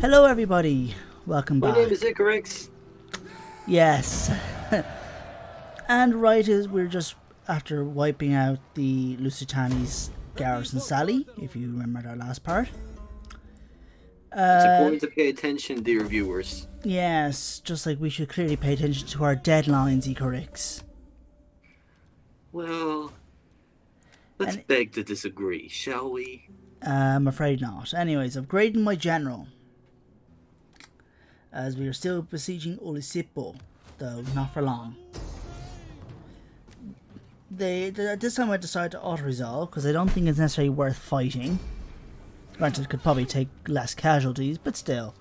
Hello everybody, welcome My back. name is Icarix. Yes. And right as we're just after wiping out the Lusitani's Garrison Sally, if you remember our last part. It's important to pay attention, dear viewers. Yes, just like we should clearly pay attention to our deadlines, Icarix. Well, let's beg to disagree, shall we? I'm afraid not. Anyways, upgrading my general. As we are still besieging Olisipo, though not for long. This time I decided to auto-resolve because I don't think it's necessarily worth fighting. Granted, it could probably take less casualties, but still.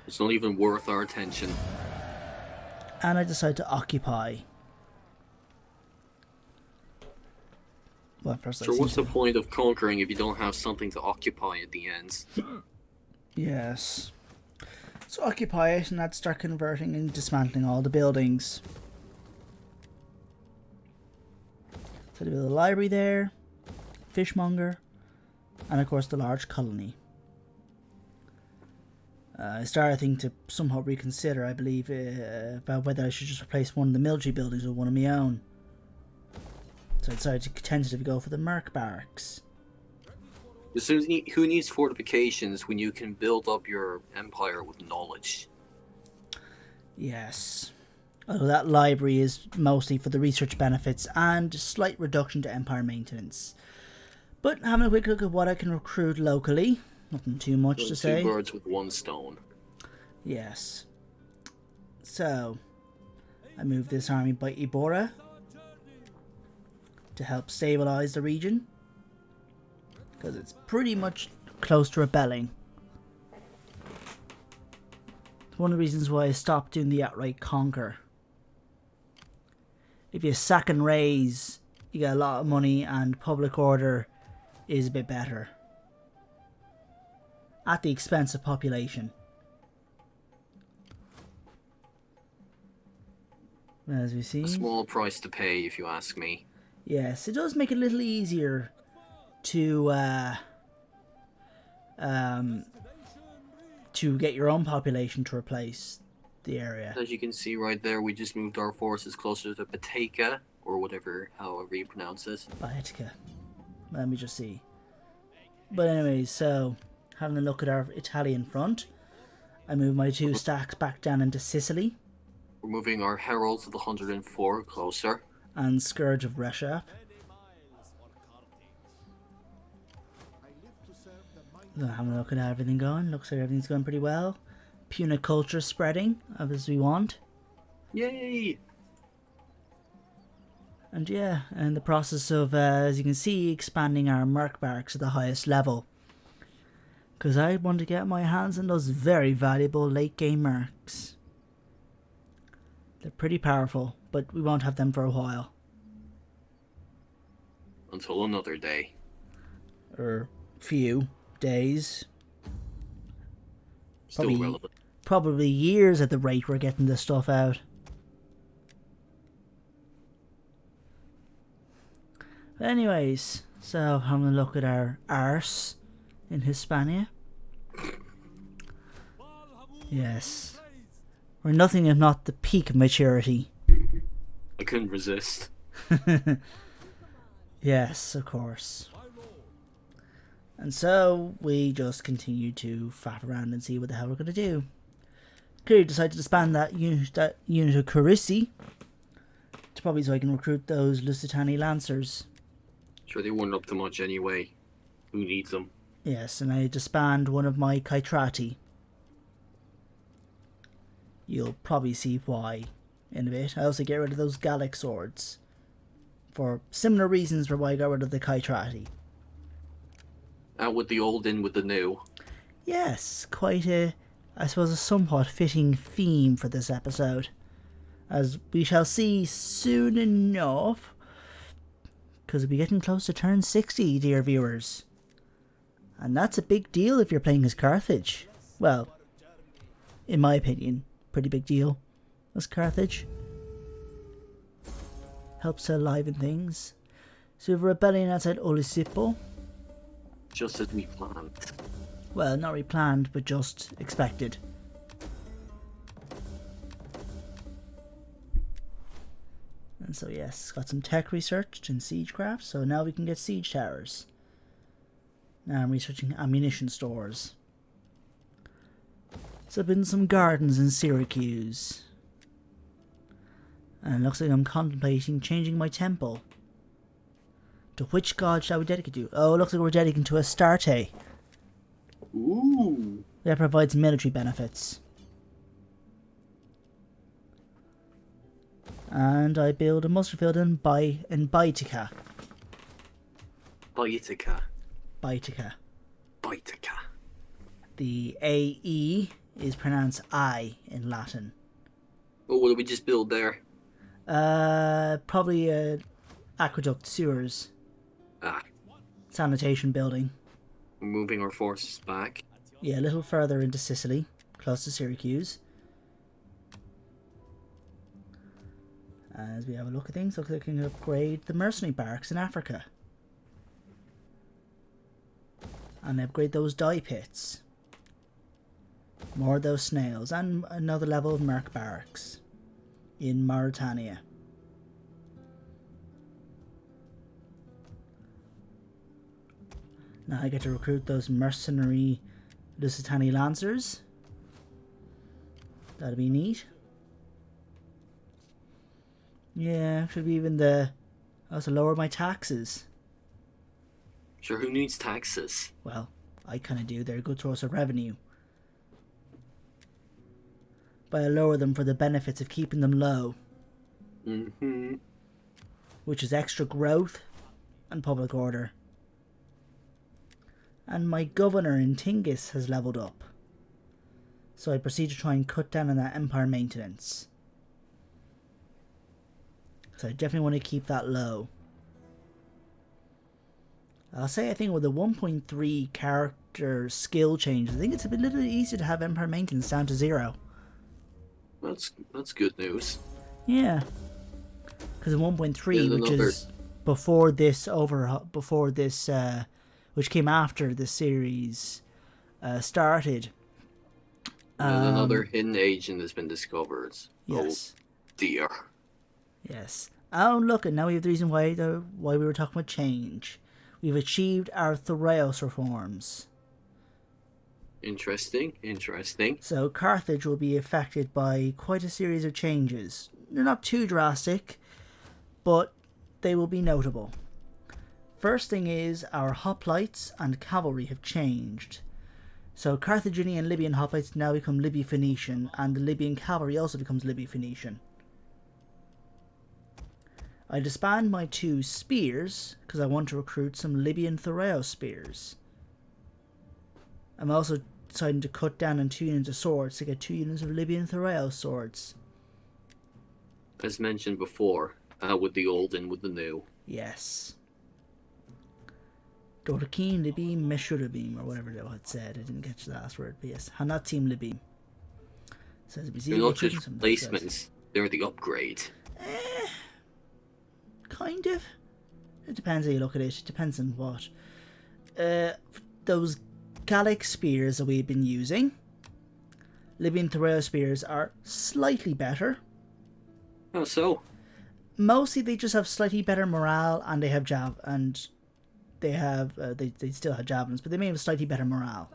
It's not even worth our attention. And I decided to occupy. Well, first So what's the point of conquering if you don't have something to occupy at the end? Yes. So occupy it and I'd start converting and dismantling all the buildings. So there'll be the library there, fishmonger, and of course the large colony. I started, I think, to somehow reconsider, I believe, about whether I should just replace one of the military buildings with one of my own. So I decided to tentatively go for the Merc Barracks. Who needs fortifications when you can build up your empire with knowledge? Yes. Although that library is mostly for the research benefits and slight reduction to empire maintenance. But having a quick look at what I can recruit locally. Nothing too much to say. Two birds with one stone. Yes. So, I moved this army by Ibora to help stabilize the region. Because it's pretty much close to rebelling. It's one of the reasons why I stopped doing the outright conquer. If you sack and raise, you get a lot of money and public order is a bit better. At the expense of population. As we see. A small price to pay, if you ask me. Yes, it does make it a little easier to get your own population to replace the area. As you can see right there, we just moved our forces closer to Bateka, or however you pronounce it. Bateka. Let me just see. But anyways, so having a look at our Italian front, I moved my 2 stacks back down into Sicily. We're moving our heralds of the 104 closer. And Scourge of Reshap. So having a look at how everything going. Looks like everything's going pretty well. Puniculture spreading as we want. Yay! And yeah, in the process of, as you can see, expanding our Merc Barracks at the highest level. Because I want to get my hands on those very valuable late game Mercs. They're pretty powerful, but we won't have them for a while. Until another day. Or few days. Still relevant. Probably years at the rate we're getting this stuff out. But anyways, so having a look at our arse in Hispania. Yes. We're nothing if not the peak of maturity. I couldn't resist. Yes, of course. And so we just continue to faff around and see what the hell we're going to do. Clearly decided to disband that unit of Carisi. Probably so I can recruit those Lusitani Lancers. Sure, they weren't up to much anyway. Who needs them? Yes, and I disband one of my Qart-Hadasht. You'll probably see why in a bit. I also get rid of those Gallic swords. For similar reasons for why I got rid of the Qart-Hadasht. Out with the old, in with the new. Yes, quite a, I suppose, a somewhat fitting theme for this episode. As we shall see soon enough. Because we'll be getting close to turn 60, dear viewers. And that's a big deal if you're playing as Carthage. Well, in my opinion, pretty big deal as Carthage. Helps to liven things. So we have a rebellion outside Olisipo. Just as we planned. Well, not really planned, but just expected. And so yes, got some tech researched in siegecraft, so now we can get siege towers. Now I'm researching ammunition stores. So I've been in some gardens in Syracuse. And it looks like I'm contemplating changing my temple. To which god shall we dedicate to? Oh, it looks like we're dedicating to Astarte. Ooh. That provides military benefits. And I build a mustard field in Baetica. Baetica. Baetica. Baetica. The AE is pronounced I in Latin. Oh, what did we just build there? Probably aqueduct, sewers, Ah, sanitation building. we're moving our forces back. Yeah, a little further into Sicily, close to Syracuse. As we have a look at things, looks like we can upgrade the mercenary barracks in Africa. And upgrade those dye pits. More of those snails, and another level of merc barracks in Mauritania. Now I get to recruit those mercenary Lusitani Lancers. That'd be neat. Yeah, should be even I also lower my taxes. Sure, who needs taxes? Well, I kind of do. They're a good source of revenue. But I lower them for the benefits of keeping them low. Mm-hmm. Which is extra growth and public order. And my governor in Tingis has leveled up. So I proceed to try and cut down on that empire maintenance. So I definitely want to keep that low. I'll say I think with the 1.3 character skill change, I think it's a little easier to have empire maintenance down to 0. That's good news. Yeah. Because in 1.3, Yeah, which is before this which came after the series started. And another hidden agent has been discovered. Yes. Oh dear. Yes. Oh, look, and now we have the reason why we were talking about change. We've achieved our Thoreos reforms. Interesting. So Carthage will be affected by quite a series of changes. They're not too drastic, but they will be notable. First thing is our hoplites and cavalry have changed. So Carthaginian Libyan hoplites now become Libya-Phoenician, and the Libyan cavalry also becomes Libya-Phoenician. I disband my 2 spears because I want to recruit some Libyan Thoreos spears. I'm also deciding to cut down on 2 units of swords to get 2 units of Libyan Thoreos swords. As mentioned before, with the old and with the new. Yes. Dortakeen Libim Meshurabim, or whatever it said. I didn't catch the last word, but yes. Hanatim Libim. Says They're not just replacements, they're the upgrade. Kind of. It depends how you look at it. It depends on what. Those Gallic spears that we've been using, Libyan Thoreau spears, are slightly better. Oh, so? Mostly they just have slightly better morale, and they have they still have javelins, but they may have slightly better morale.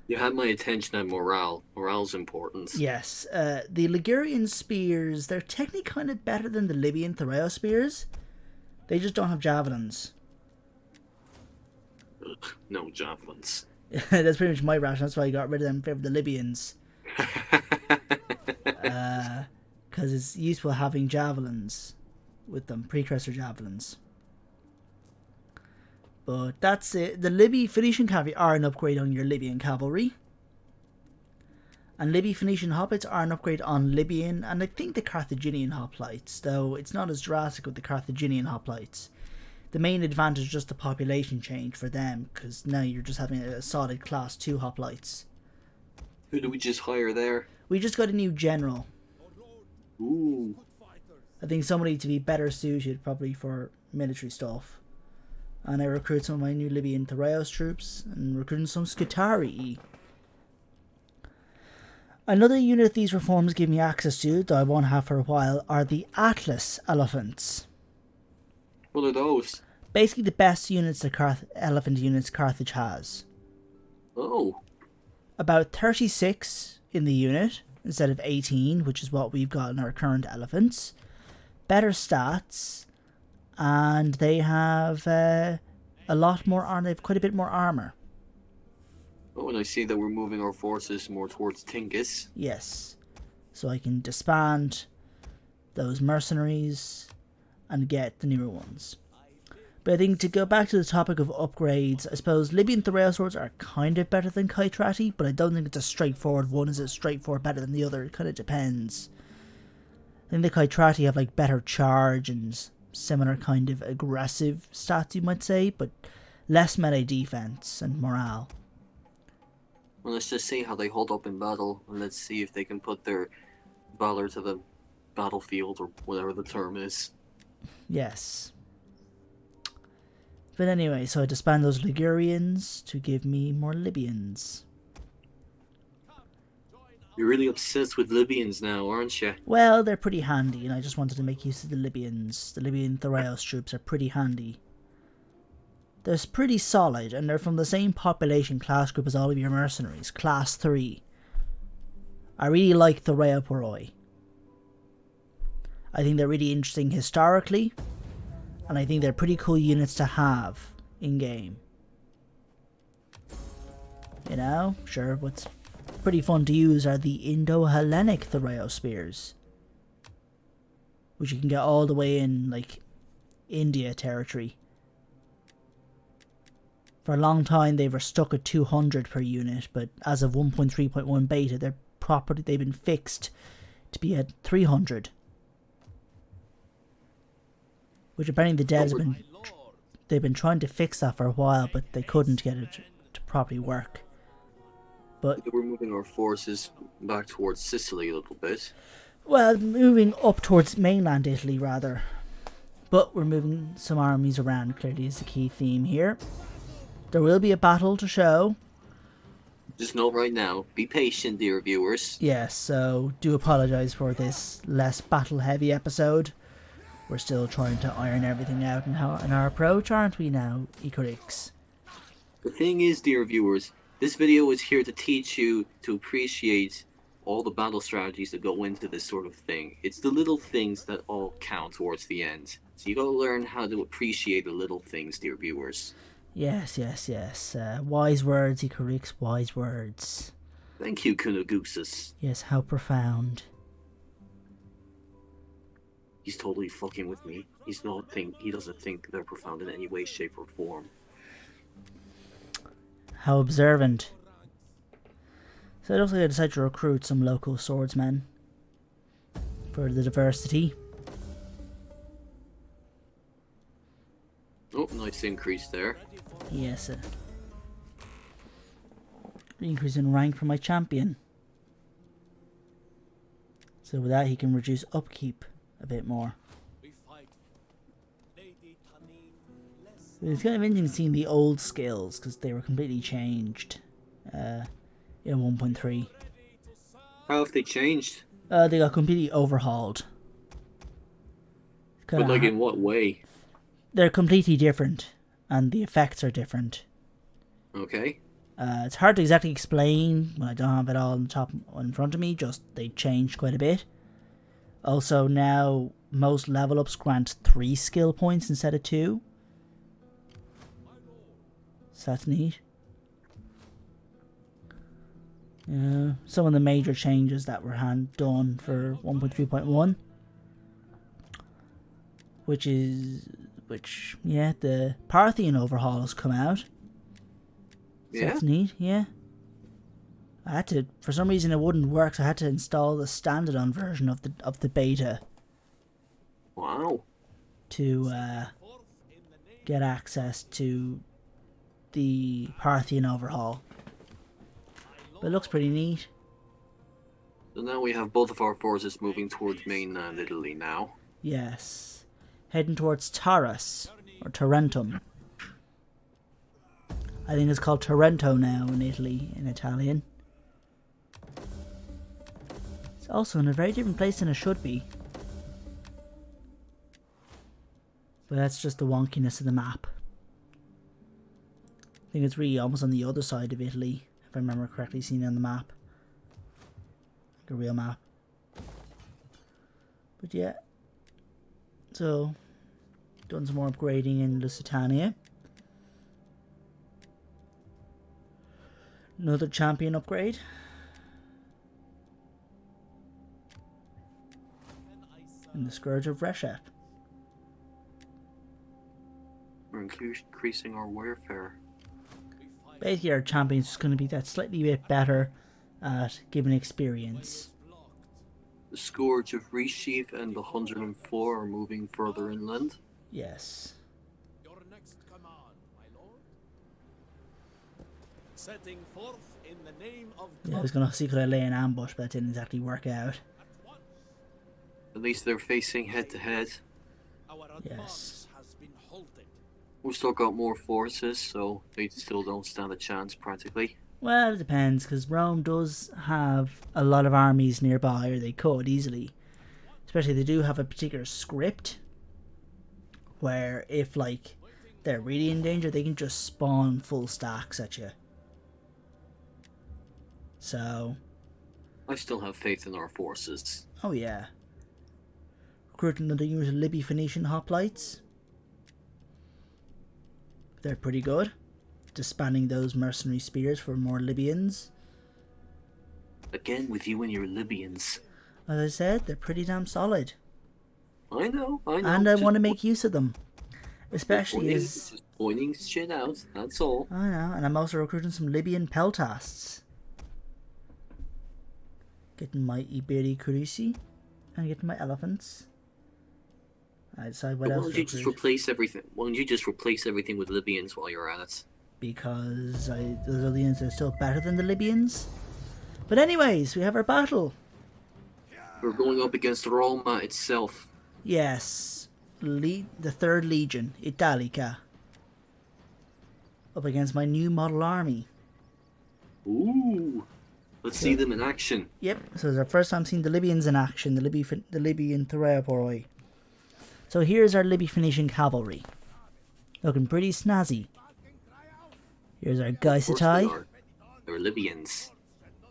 You had my attention on morale. Morale's important. Yes. The Ligurian spears, they're technically kind of better than the Libyan Thoreau spears. They just don't have javelins. Ugh, no javelins. That's pretty much my ration. That's why I got rid of them in favor of the Libyans. Because it's useful having javelins with them, precursor javelins. But that's it. The Libby-Phoenician cavalry are an upgrade on your Libyan cavalry. And Libby-Phoenician hoplites are an upgrade on Libyan, and I think the Carthaginian hoplites, though it's not as drastic with the Carthaginian hoplites. The main advantage is just the population change for them, because now you're just having a solid class 2 hoplites. Who do we just hire there? We just got a new general. Ooh. I think somebody to be better suited probably for military stuff. And I recruit some of my new Libyan Thraeus troops and recruiting some Scutari. Another unit these reforms give me access to, that I won't have for a while, are the Atlas elephants. What are those? Basically the best units that elephant units Carthage has. Oh. About 36 in the unit, instead of 18, which is what we've got in our current elephants. Better stats, and they have a lot more armor. They have quite a bit more armor. Oh, and I see that we're moving our forces more towards Tingis. Yes. So I can disband those mercenaries and get the newer ones. But I think to go back to the topic of upgrades, I suppose Libyan Thraeus swords are kind of better than Qart-Hadasht, but I don't think it's a straightforward one. Is it straightforward better than the other? It kind of depends. I think the Qart-Hadasht have like better charge and similar kind of aggressive stats, you might say, but less melee defense and morale. Well, let's just see how they hold up in battle, and let's see if they can put their valor to the battlefield, or whatever the term is. Yes. But anyway, so I disband those Ligurians to give me more Libyans. You're really obsessed with Libyans now, aren't you? Well, they're pretty handy, and I just wanted to make use of the Libyans. The Libyan Thraeus troops are pretty handy. They're pretty solid, and they're from the same population class group as all of your mercenaries, class 3. I really like the Thraeoporoi. I think they're really interesting historically, and I think they're pretty cool units to have in-game. You know, sure, what's pretty fun to use are the Indo-Hellenic Thraeus spears, which you can get all the way in, like, India territory. For a long time they were stuck at 200 per unit, but as of 1.3.1 beta they've been fixed to be at 300. Which apparently the devs they've been trying to fix that for a while, but they couldn't get it to properly work. But we're moving our forces back towards Sicily a little bit. Well, moving up towards mainland Italy rather. But we're moving some armies around, clearly is the key theme here. There will be a battle to show. Just note right now, be patient, dear viewers. Yes, so do apologise for this less battle-heavy episode. We're still trying to iron everything out in our approach, aren't we now, Icarix? The thing is, dear viewers, this video is here to teach you to appreciate all the battle strategies that go into this sort of thing. It's the little things that all count towards the end. So you gotta learn how to appreciate the little things, dear viewers. Yes. Wise words, Icarix, wise words. Thank you, Kunagusis. Yes, how profound. He's totally fucking with me. He doesn't think they're profound in any way, shape, or form. How observant. So it looks like I decided to recruit some local swordsmen for the diversity. Oh, nice increase there. Yes, increase in rank for my champion. So with that he can reduce upkeep a bit more. It's kind of interesting seeing the old skills because they were completely changed in 1.3. How have they changed? They got completely overhauled. But like in what way? They're completely different and the effects are different. Okay. It's hard to exactly explain when I don't have it all in front of me, just they changed quite a bit. Also now most level ups grant 3 skill points instead of 2. So that's neat. Some of the major changes that were done for 1.3.1, which the Parthian overhaul has come out. So Yeah. that's neat, yeah. I had to, for some reason it wouldn't work, so I had to install the standalone version of the beta Wow. to get access to the Parthian overhaul. But it looks pretty neat. So now we have both of our forces moving towards mainland Italy now. Yes. Heading towards Taurus, or Tarentum. I think it's called Taranto now in Italy, in Italian. It's also in a very different place than it should be. But that's just the wonkiness of the map. I think it's really almost on the other side of Italy, if I remember correctly, seeing it on the map. Like a real map. But yeah. So, done some more upgrading in Lusitania. Another champion upgrade. And the Scourge of Reshef. We're increasing our warfare. Basically our champion's just going to be that slightly bit better at giving experience. The Scourge of Resheath and the 104 are moving further inland. Yes. Your next command, my lord. Setting forth in the name of Yeah, I was going to see could I lay an ambush, but that didn't exactly work out. At least they're facing head to head. Our Yes. advance has been halted. We've still got more forces, so they still don't stand a chance practically. Well, it depends, because Rome does have a lot of armies nearby, or they could easily. Especially they do have a particular script, where if, like, they're really in danger, they can just spawn full stacks at you. So, I still have faith in our forces. oh yeah. Recruiting another unit of Libby Phoenician hoplites. They're pretty good. Disbanding those mercenary spears for more Libyans. Again with you and your Libyans. As I said, they're pretty damn solid. I know. And I just want to make use of them. Especially pointing, as... just pointing shit out, that's all. I know, and I'm also recruiting some Libyan peltasts. Getting my Iberi Kurisi. And getting my elephants. I decide what But why else don't to you just recruit. replace everything? Why don't you just replace everything with Libyans while you're at it? Because those Libyans are still better than the Libyans. But anyways, we have our battle. We're going up against Roma itself. Yes, the 3rd Legion, Italica. Up against my new model army. Ooh. Let's see them in action. Yep, so it's our first time seeing the Libyans in action, the Libyan Thoreaporoi. So here's our Libby Phoenician cavalry. Looking pretty snazzy. Here's our Of course they Gaisatai. are. They're Libyans.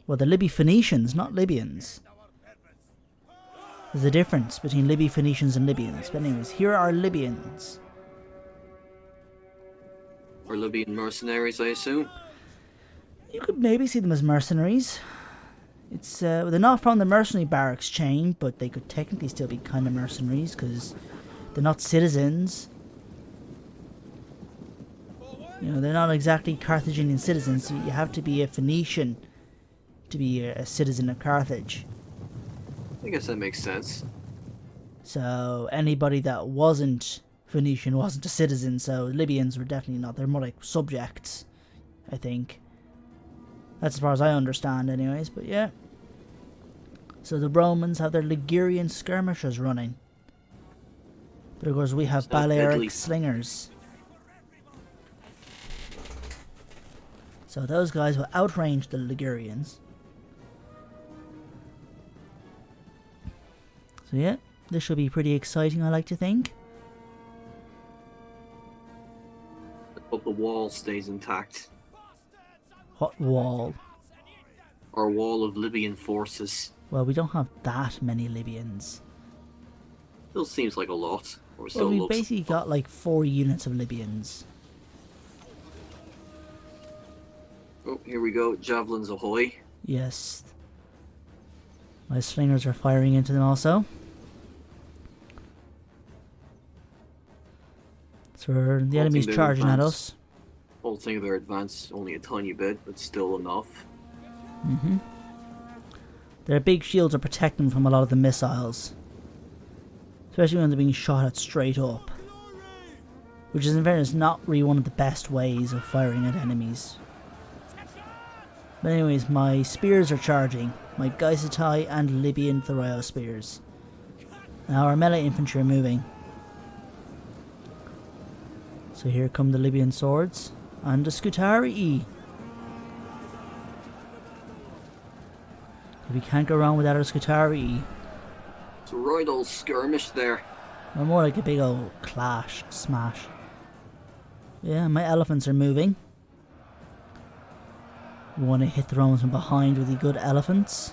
Well, they're Libby Phoenicians, not Libyans. There's a difference between Libby Phoenicians and Libyans. But anyways, here are our Libyans. Or Libyan mercenaries, I assume. You could maybe see them as mercenaries. It's they're not from the mercenary barracks chain, but they could technically still be kind of mercenaries because they're not citizens. You know, they're not exactly Carthaginian citizens. So you have to be a Phoenician to be a citizen of Carthage. I guess that makes sense. So anybody that wasn't Phoenician wasn't a citizen. So Libyans were definitely not. They're more like subjects, I think. That's as far as I understand anyways, but yeah. So the Romans have their Ligurian skirmishers running. But of course we have Sounds deadly. Balearic slingers. So those guys will outrange the Ligurians. So yeah, this should be pretty exciting, I like to think. But the wall stays intact. What wall? Our wall of Libyan forces. Well, we don't have that many Libyans. Still seems like a lot. Or Well, still we've looks. basically got like 4 units of Libyans. Oh, here we go. Javelins ahoy. Yes. My slingers are firing into them also. So the enemy's they're charging at advanced. us. Whole thing they're advanced only a tiny bit, but still enough. Their big shields are protecting them from a lot of the missiles. Especially when they're being shot at straight up. Which is in fairness not really one of the best ways of firing at enemies. But anyways, my spears are charging. My Gaisatai and Libyan Thoreo spears. Now our melee infantry are moving. So here come the Libyan swords. And the Scutari. We can't go wrong without a Scutari. It's a right old skirmish there. Or more like a big old clash, smash. Yeah, my elephants are moving. We want to hit the Romans from behind with the good elephants.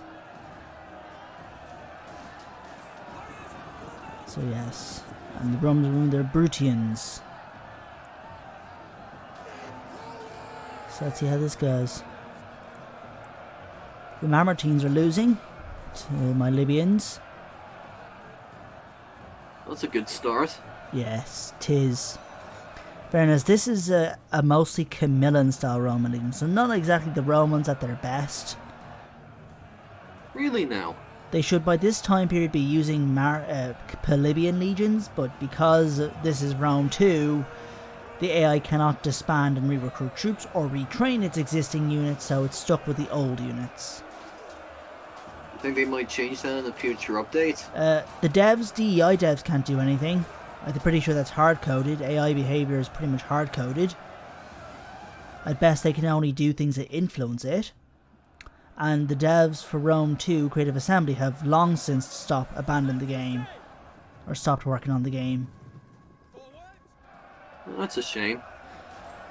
So yes. And the Romans are moving their Brutians. So let's see how this goes. The Mamertines are losing to my Libyans. That's a good start. Yes, 'tis. Fairness, this is a mostly Camillan style Roman legion, so not exactly the Romans at their best. Really now? They should by this time period be using Polybian legions, but because this is Rome 2, the AI cannot disband and re-recruit troops or retrain its existing units, so it's stuck with the old units. I think they might change that in a future update. The DEI devs can't do anything. I'm pretty sure that's hard-coded. AI behaviour is pretty much hard-coded. At best they can only do things that influence it. And the devs for Rome 2 Creative Assembly have long since abandoned the game. Or stopped working on the game. Well, that's a shame.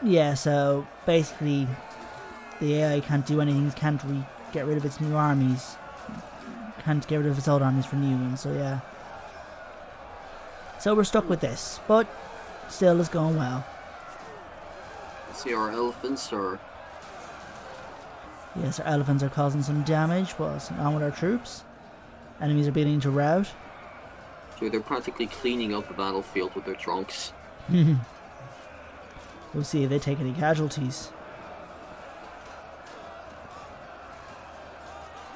Yeah, so basically the AI can't do anything, can't get rid of its new armies. Can't get rid of its old armies for new ones, so yeah. So we're stuck with this, but still it's going well. Let's see, our elephants are... Yes, our elephants are causing some damage, what's on with our troops. Enemies are beginning to rout. So they're practically cleaning up the battlefield with their trunks. We'll see if they take any casualties.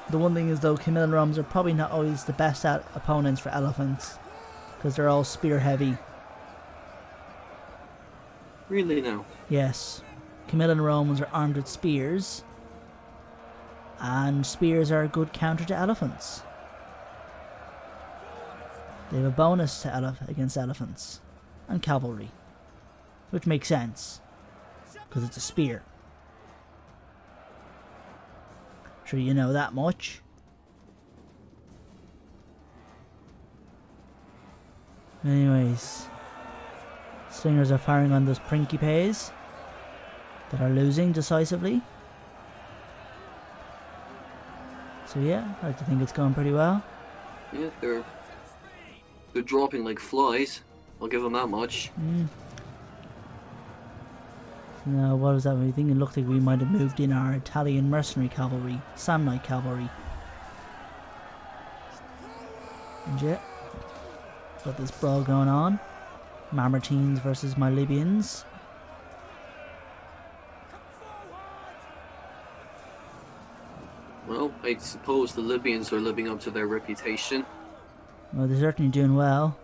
The one thing is though, Camillan Romans are probably not always the best opponents for elephants, because they're all spear heavy. Really now? Yes, Camillan Romans are armed with spears, and spears are a good counter to elephants. They have a bonus to against elephants and cavalry, which makes sense because it's a spear. Sure, you know that much. Anyways, slingers are firing on those principes that are losing decisively. So yeah, I like to think it's going pretty well. Yeah, they're dropping like flies. I'll give them that much. Now, what was that we think? It looked like we might have moved in our Italian mercenary cavalry, Samnite cavalry. And yeah, got this brawl going on. Mamertines versus my Libyans. Well, I suppose the Libyans are living up to their reputation. Well, they're certainly doing well.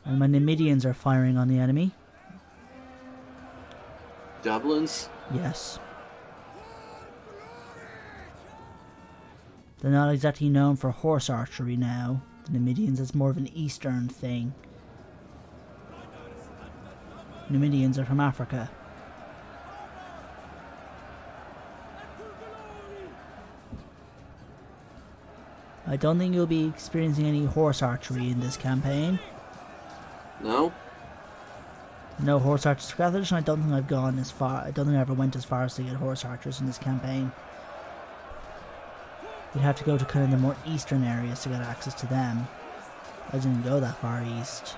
And my Numidians are firing on the enemy. Javelins? Yes. They're not exactly known for horse archery now. The Numidians, it's more of an eastern thing. Numidians are from Africa. I don't think you'll be experiencing any horse archery in this campaign. No? No horse archers for Carthage, and I don't think I've gone as far. I don't think I ever went as far as to get horse archers in this campaign. You'd have to go to kind of the more eastern areas to get access to them. I didn't go that far east.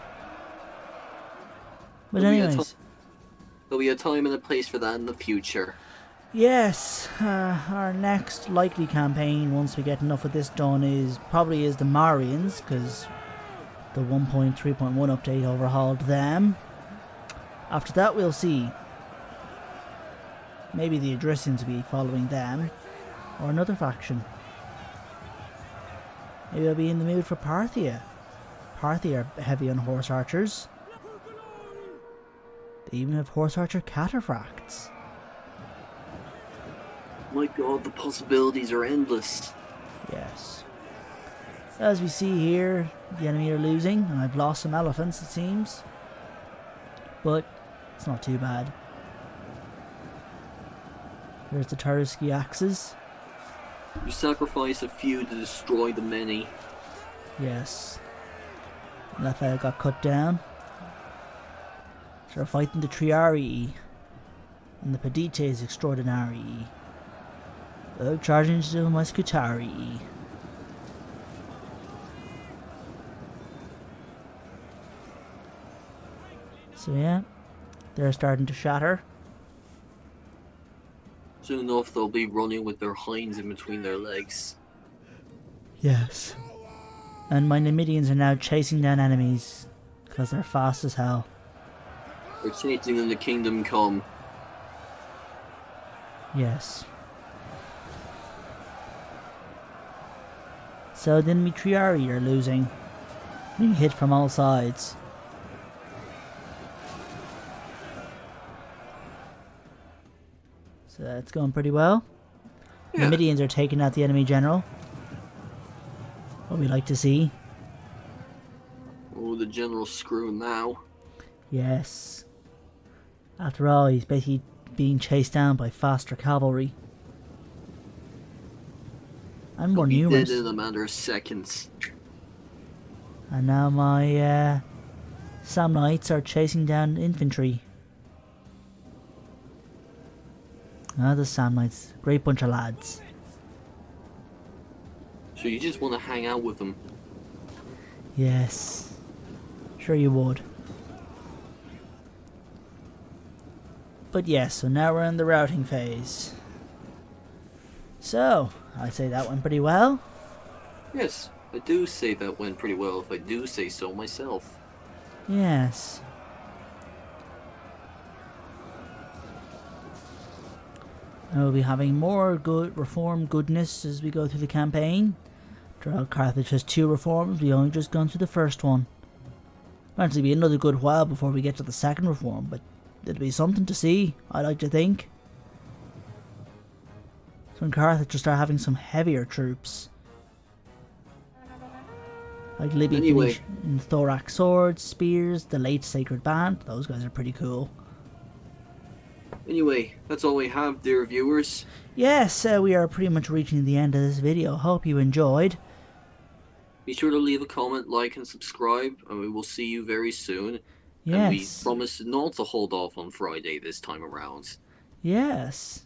But anyways. There'll be a time and a place for that in the future. Yes, our next likely campaign, once we get enough of this done, probably is the Marians, because the 1.3.1 update overhauled them. After that we'll see. Maybe the Adricians will be following them, or another faction. Maybe I'll be in the mood for Parthia. Parthia are heavy on horse archers. They even have horse archer cataphracts. My god, the possibilities are endless. Yes. As we see here, the enemy are losing, and I've lost some elephants, it seems. But It's not too bad. There's the Taruski axes. You sacrifice a few to destroy the many. Yes. That fella got cut down. So we're fighting the Triarii and the Pedites Extraordinarii. Oh, charging into the Muscutarii. So yeah, they're starting to shatter. Soon enough, they'll be running with their hinds in between their legs. Yes. And my Numidians are now chasing down enemies because they're fast as hell. They're chasing them to Kingdom Come. Yes. So the enemy Triarii are losing. Being hit from all sides. So that's going pretty well. Yeah. Numidians are taking out the enemy general. What we like to see. Oh, the general's screwed now. Yes. After all, he's basically being chased down by faster cavalry. And more He'll be numerous. dead in a matter of seconds. And now my Samnites are chasing down infantry. Ah, the Samnites. Great bunch of lads. So you just want to hang out with them. Yes. Sure you would. But yes, so now we're in the routing phase. So, I'd say that went pretty well. Yes, I do say that went pretty well if I do say so myself. Yes. And we'll be having more good reform goodness as we go through the campaign. Carthage has 2 reforms, we only just gone through the first one. It'll be another good while before we get to the second reform, but it'll be something to see, I like to think. So in Carthage will start having some heavier troops. Like Libby Anyway. and thorax swords, spears, the late sacred band, those guys are pretty cool. Anyway, that's all we have, dear viewers. Yes, we are pretty much reaching the end of this video. Hope you enjoyed. Be sure to leave a comment, like, and subscribe, and we will see you very soon. And we Yes. promise not to hold off on Friday this time around. Yes.